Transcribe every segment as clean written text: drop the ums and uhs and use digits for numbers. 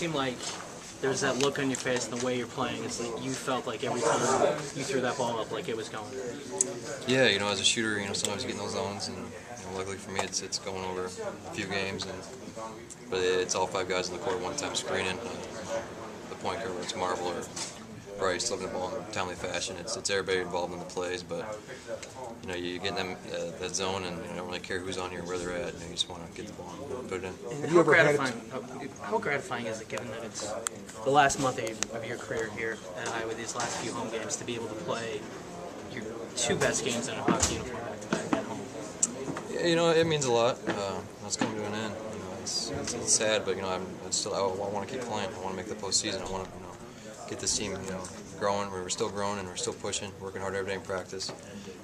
Seemed like there's that look on your face and the way you're playing. It's like you felt like every time you threw that ball up, like it was going. Yeah, as a shooter, sometimes you get in those zones, and luckily for me, it's going over a few games, but it's all 5 guys on the court one time screening. The point guard, whether it's Marvel or Bryce, looking the ball in a timely fashion. It's everybody involved in the plays, but you get in them that zone, and you don't really care who's on you or where they're at. You just want to get the ball and put it in. How gratifying is it, given that it's the last month of your career here at Iowa, these last few home games, to be able to play your 2 best games in a hockey uniform back at home? Yeah, it means a lot. It's coming to an end. It's sad, but I want to keep playing. I want to make the postseason. I want to get this team growing. We're still growing and we're still pushing, working hard every day in practice,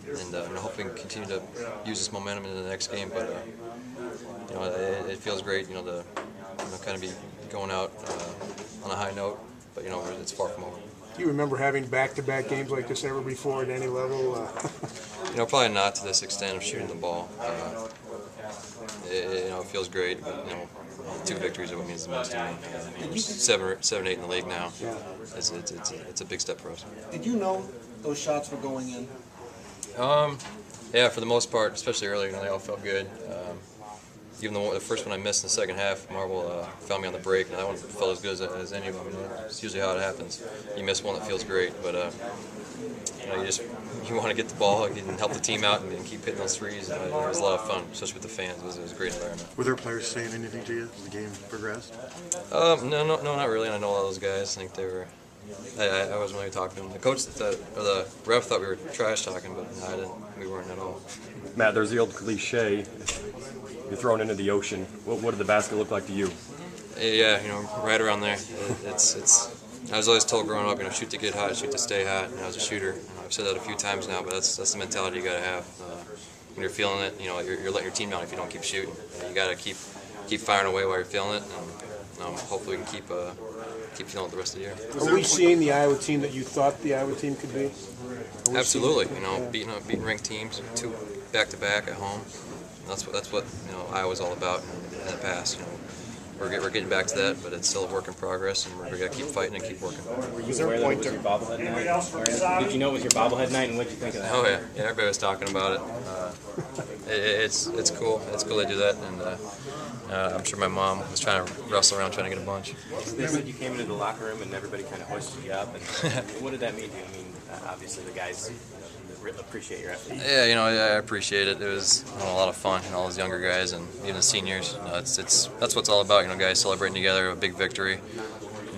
and hoping to continue to use this momentum into the next game. But it feels great, to kind of be going out on a high note. But it's far from over. Do you remember having back-to-back games like this ever before at any level? Probably not to this extent of shooting the ball. It feels great, but 2 victories are what means the most to me. 7 8 in the league now. Yeah. It's a big step for us. Did you know those shots were going in? Yeah, for the most part, especially early, they all felt good. Even the first one I missed in the second half, Marvel found me on the break, and that one felt as good as any of them. It's usually how it happens. You miss one that feels great, but you want to get the ball and help the team out and keep hitting those threes. It was a lot of fun, especially with the fans. It was a great environment. Were there players saying anything to you as the game progressed? No, not really. And I know all those guys. I think they were. I wasn't really talking to them. The coach, or the ref, thought we were trash talking, but no, I didn't. We weren't at all. Matt, there's the old cliche: you're thrown into the ocean. What did the basket look like to you? Yeah, right around there. I was always told growing up, shoot to get hot, shoot to stay hot. I was a shooter. I've said that a few times now, but that's the mentality you got to have. When you're feeling it, you're letting your team down if you don't keep shooting. You got to keep firing away while you're feeling it, and hopefully we can keep feeling it the rest of the year. Are we seeing the Iowa team that you thought the Iowa team could be? Absolutely. Beating ranked teams 2 back-to-back at home. That's what Iowa's all about in the past. We're getting back to that, but it's still a work in progress, and we're going to keep fighting and keep working. Was there a point during your bobblehead night? Did you know it was your bobblehead night, and what did you think of that? Oh yeah, everybody was talking about it. It's cool. It's cool they do that, and I'm sure my mom was trying to wrestle around trying to get a bunch. They said you came into the locker room and everybody kind of hoisted you up. And what did that mean to you? I mean, obviously the guys appreciate your effort. Yeah, I appreciate it. It was a lot of fun, all those younger guys and even the seniors. That's what it's all about. Guys celebrating together, a big victory.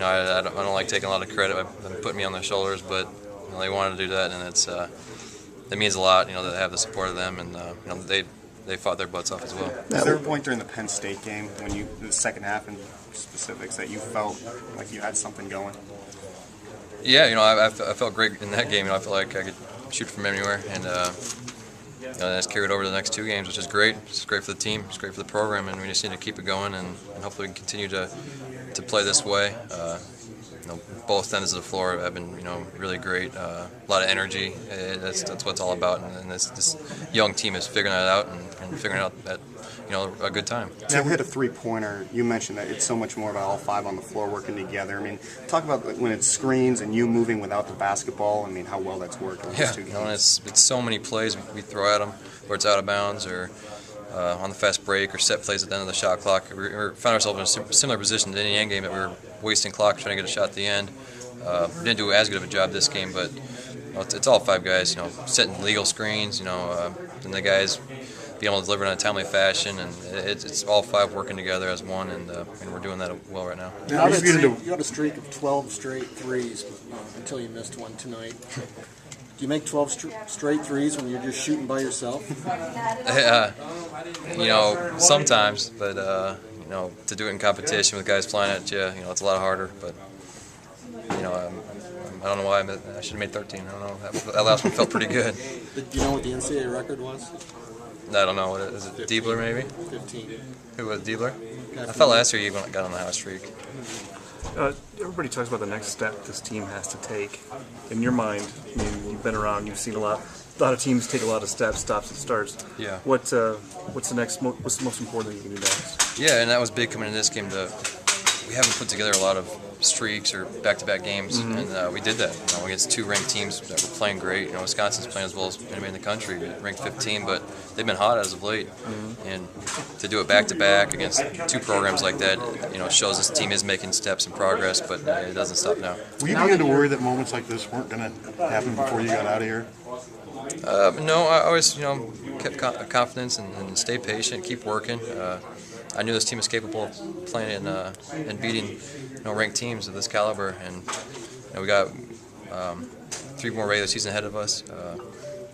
I don't like taking a lot of credit by them putting me on their shoulders, but they wanted to do that, and it means a lot. To have the support of them, and they fought their butts off as well. Was there a point during the Penn State game when the second half in specifics, that you felt like you had something going? Yeah, I felt great in that game. I felt like I could shoot from anywhere, and that's carried over to the next 2 games, which is great. It's great for the team. It's great for the program, and we just need to keep it going, and hopefully we can continue to play this way. Both ends of the floor have been, really great. A lot of energy. That's what it's all about, and this young team is figuring that out and figuring out that a good time. To hit a 3-pointer, you mentioned that it's so much more about all 5 on the floor working together. I mean, talk about when it's screens and you moving without the basketball. I mean, how well that's worked in those 2 games. It's so many plays we throw at them, where it's out of bounds or on the fast break or set plays at the end of the shot clock. We found ourselves in a similar position to the Indiana game, that we were wasting clock trying to get a shot at the end. We didn't do as good of a job this game, but it's all 5 guys, setting legal screens, and the guys being able to deliver in a timely fashion, and it's all 5 working together as one, and we're doing that well right now. You had a streak of 12 straight threes until you missed one tonight. Do you make 12 straight threes when you're just shooting by yourself? Sometimes, but to do it in competition with guys flying at you, it's a lot harder. But I don't know why I should have made 13. I don't know. That last one felt pretty good. Do you know what the NCAA record was? I don't know. What is it? 15. Diebler maybe? 15. Who was Diebler? I thought last year you got on the hot streak. Everybody talks about the next step this team has to take. In your mind, you've been around, you've seen a lot of teams take a lot of steps, stops and starts. Yeah. What's the most important thing you can do next? Yeah, and that was big coming in this game to we haven't put together a lot of streaks or back-to-back games, and we did that. Against two ranked teams that were playing great. Wisconsin's playing as well as anybody in the country, ranked 15, but they've been hot as of late. And to do it back-to-back against two programs like that, shows this team is making steps and progress, but it doesn't stop now. Were you beginning to worry that moments like this weren't going to happen before you got out of here? No, I always, kept confidence and stayed patient, keep working. I knew this team was capable of playing and beating, ranked teams of this caliber, and we got 3 more regular season ahead of us.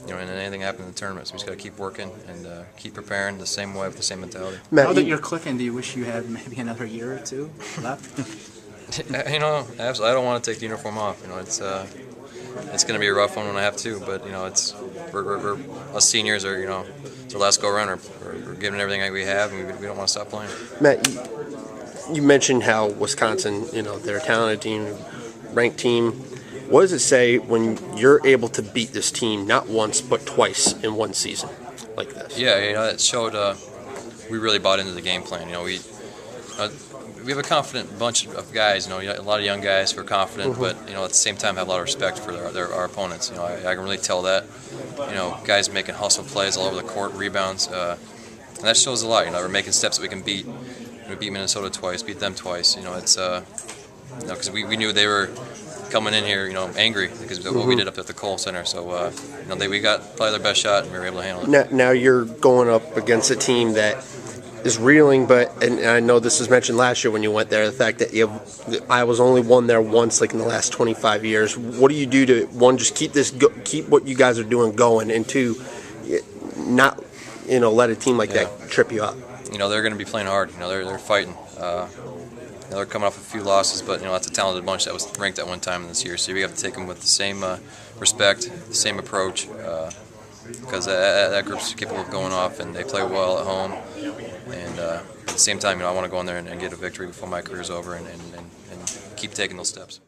And anything happen in the tournament, so we just got to keep working and keep preparing the same way with the same mentality. Now that you're clicking, do you wish you had maybe another year or two left? Absolutely. I don't want to take the uniform off. It's going to be a rough one when I have to, but we're us seniors are it's our last go around. We're giving everything we have, and we don't want to stop playing. Matt, you mentioned how Wisconsin, they're a talented team, ranked team. What does it say when you're able to beat this team not once but twice in one season like this? Yeah, it showed we really bought into the game plan. We have a confident bunch of guys. A lot of young guys who are confident, but at the same time have a lot of respect for our opponents. I can really tell that. Guys making hustle plays all over the court, rebounds, and that shows a lot. We're making steps that we can beat. We beat Minnesota twice, beat them twice. It's because we knew they were coming in here, angry because of what we did up at the Kohl Center. So we got probably their best shot, and we were able to handle it. Now you're going up against a team that is reeling, and I know this was mentioned last year when you went there, the fact that Iowa's only won there once, like in the last 25 years. What do you do to, one, just keep what you guys are doing going, and two, not let a team like that trip you up? They're going to be playing hard. They're fighting. They're coming off a few losses, but that's a talented bunch that was ranked at one time in this year. So we have to take them with the same respect, the same approach, because that group's capable of going off, and they play well at home. And at the same time, I want to go in there and get a victory before my career's over, and keep taking those steps.